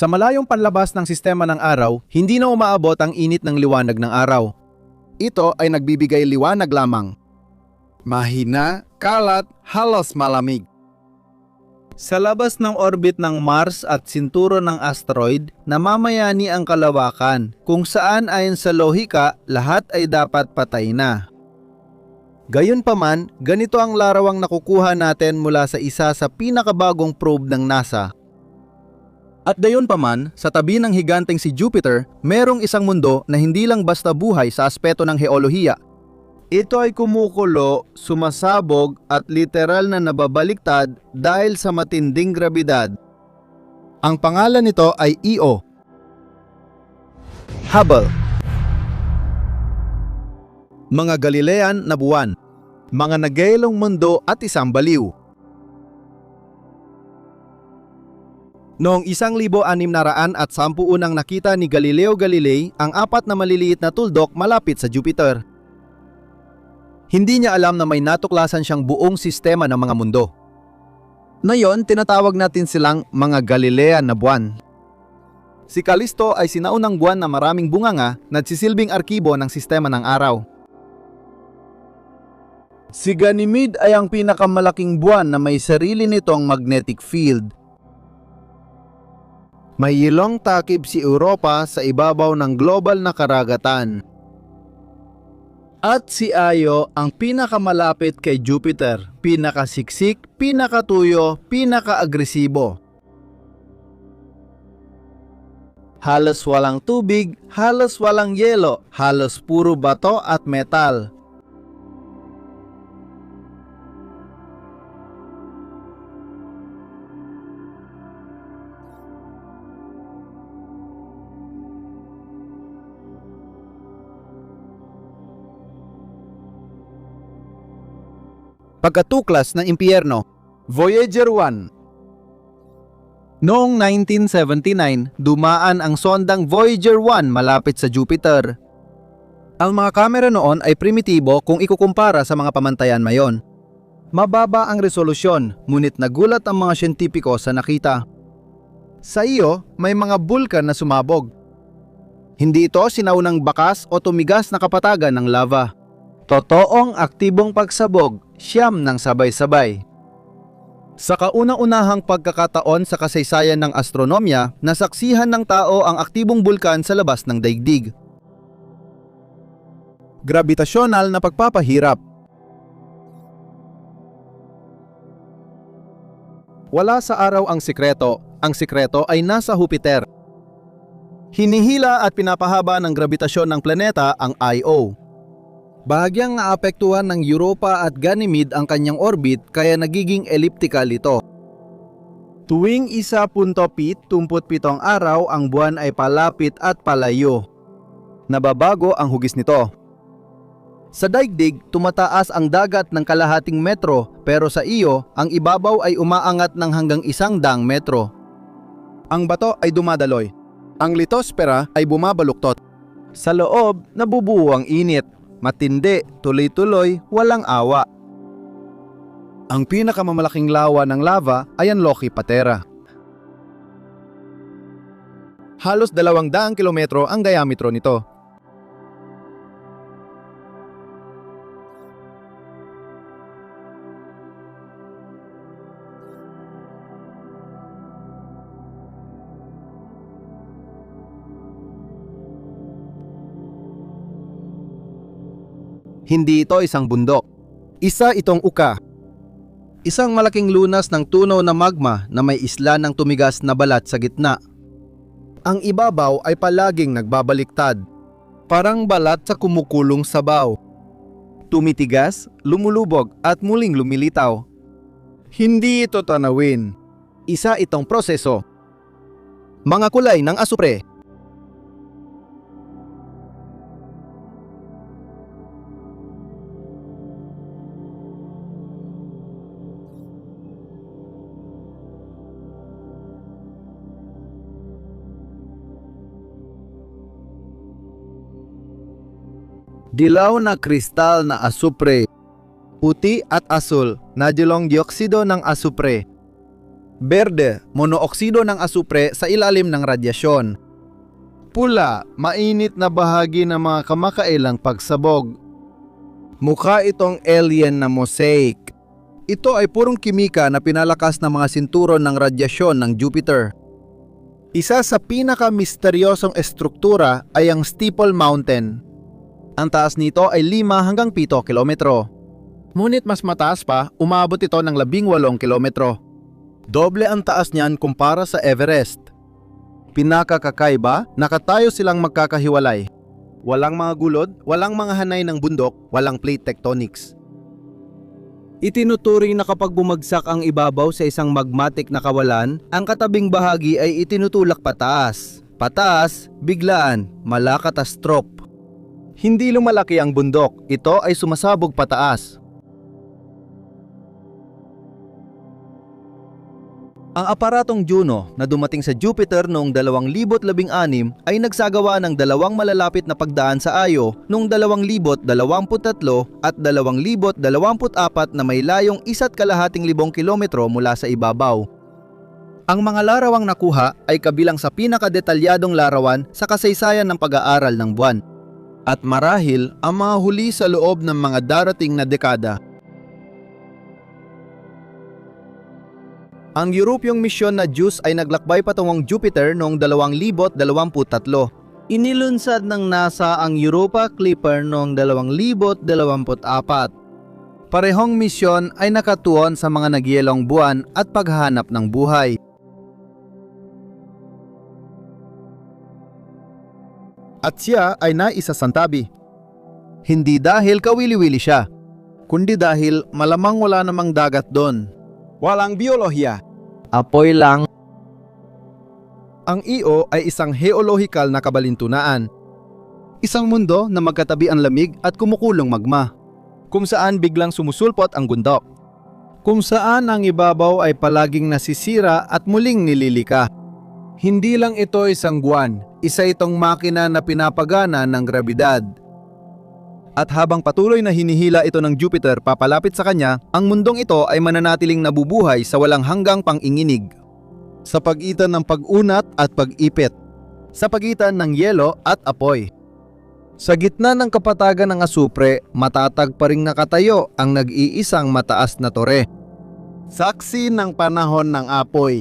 Sa malayong panlabas ng sistema ng araw, hindi na umaabot ang init ng liwanag ng araw. Ito ay nagbibigay liwanag lamang. Mahina, kalat, halos malamig. Sa labas ng orbit ng Mars at sinturon ng asteroid, namamayani ang kalawakan, kung saan ayon sa lohika, lahat ay dapat patay na. Gayunpaman, ganito ang larawang nakukuha natin mula sa isa sa pinakabagong probe ng NASA. At gayunpaman, sa tabi ng higanteng si Jupiter, merong isang mundo na hindi lang basta buhay sa aspeto ng heolohiya. Ito ay kumukulo, sumasabog at literal na nababaliktad dahil sa matinding grabidad. Ang pangalan nito ay Io. Hubble. Mga Galilean na buwan, mga nagayalong mundo at isang baliw. Noong 1610 nang nakita ni Galileo Galilei ang 4 na maliliit na tuldok malapit sa Jupiter. Hindi niya alam na may natuklasan siyang buong sistema ng mga mundo. Ngayon, tinatawag natin silang mga Galilean na buwan. Si Callisto ay sinaunang buwan na maraming bunganga na nagsisilbing arkibo ng sistema ng araw. Si Ganymede ay ang pinakamalaking buwan na may sarili nitong magnetic field. May ilong takip si Europa sa ibabaw ng global na karagatan. At si Io ang pinakamalapit kay Jupiter, pinakasiksik, pinakatuyo, pinakaagresibo. Halos walang tubig, halos walang yelo, halos puro bato at metal. Pagkatuklas ng impyerno, Voyager 1. Noong 1979, dumaan ang sondang Voyager 1 malapit sa Jupiter. Ang mga kamera noon ay primitibo kung ikukumpara sa mga pamantayan mayon. Mababa ang resolusyon, ngunit nagulat ang mga siyentipiko sa nakita. Sa Io, may mga bulkan na sumabog. Hindi ito sinaunang bakas o tumigas na kapatagan ng lava. Totoong aktibong pagsabog, siyam ng sabay-sabay. Sa kaunang-unahang pagkakataon sa kasaysayan ng astronomya, nasaksihan ng tao ang aktibong bulkan sa labas ng daigdig. Gravitasyonal na pagpapahirap. Wala sa araw ang sikreto ay nasa Jupiter. Hinihila at pinapahaba ng grabitasyon ng planeta ang Io. Bahagyang naapektuhan ng Europa at Ganymede ang kanyang orbit kaya nagiging elliptical ito. Tuwing 1.77 araw ang buwan ay palapit at palayo. Nababago ang hugis nito. Sa daigdig, tumataas ang dagat ng kalahating metro pero sa Io, ang ibabaw ay umaangat ng hanggang 100 metro. Ang bato ay dumadaloy. Ang litosfera ay bumabaluktot. Sa loob, nabubuo ang init. Matindi, tuloy-tuloy, walang awa. Ang pinakamamalaking lawa ng lava ay ang Loki Patera. Halos 200 kilometro ang diametro nito. Hindi ito isang bundok. Isa itong uka. Isang malaking lunas ng tunaw na magma na may isla ng tumigas na balat sa gitna. Ang ibabaw ay palaging nagbabaliktad. Parang balat sa kumukulong sabaw. Tumitigas, lumulubog at muling lumilitaw. Hindi ito tanawin. Isa itong proseso. Mga kulay ng asupre. Dilaw na kristal na asupre. Puti at asul na dilong dioksido ng asupre. Berde, monooksido ng asupre sa ilalim ng radyasyon. Pula, mainit na bahagi ng mga kamakailang pagsabog. Mukha itong alien na mosaic. Ito ay purong kimika na pinalakas ng mga sinturon ng radyasyon ng Jupiter. Isa sa pinaka-misteryosong estruktura ay ang Steeple Mountain. Ang taas nito ay 5 hanggang 7 kilometro. Ngunit mas mataas pa, umabot ito ng 18 kilometro. Doble ang taas niyan kumpara sa Everest. Pinakakakaiba, nakatayo silang magkakahiwalay. Walang mga gulod, walang mga hanay ng bundok, walang plate tectonics. Itinuturing na kapag bumagsak ang ibabaw sa isang magmatic na kawalan, ang katabing bahagi ay itinutulak pataas. Pataas, biglaan, malakatastrope. Hindi lumalaki ang bundok, ito ay sumasabog pataas. Ang aparatong Juno na dumating sa Jupiter noong 2016 ay nagsagawa ng 2 malalapit na pagdaan sa Io noong 2023 at 2024 na may layong 1,200 kilometro mula sa ibabaw. Ang mga larawang nakuha ay kabilang sa pinakadetalyadong larawan sa kasaysayan ng pag-aaral ng buwan. At marahil ang mga huli sa loob ng mga darating na dekada. Ang Europong misyon na JUICE ay naglakbay patungong Jupiter noong 2023. Inilunsad ng NASA ang Europa Clipper noong 2024. Parehong misyon ay nakatuon sa mga nagyelong buwan at paghahanap ng buhay. At siya ay naisasantabi. Hindi dahil kawili-wili siya, kundi dahil malamang wala namang dagat doon. Walang biolohiya. Apoy lang. Ang Io ay isang geolohikal na kabalintunaan. Isang mundo na magkatabi ang lamig at kumukulong magma, kung saan biglang sumusulpot ang bundok. Kung saan ang ibabaw ay palaging nasisira at muling nililika. Hindi lang ito isang buwan, isa itong makina na pinapagana ng grabidad. At habang patuloy na hinihila ito ng Jupiter papalapit sa kanya, ang mundong ito ay mananatiling nabubuhay sa walang hanggang panginginig. Sa pagitan ng pag-unat at pag-ipit. Sa pagitan ng yelo at apoy. Sa gitna ng kapatagan ng asupre, matatag pa ring nakatayo ang nag-iisang mataas na tore. Saksi ng panahon ng apoy.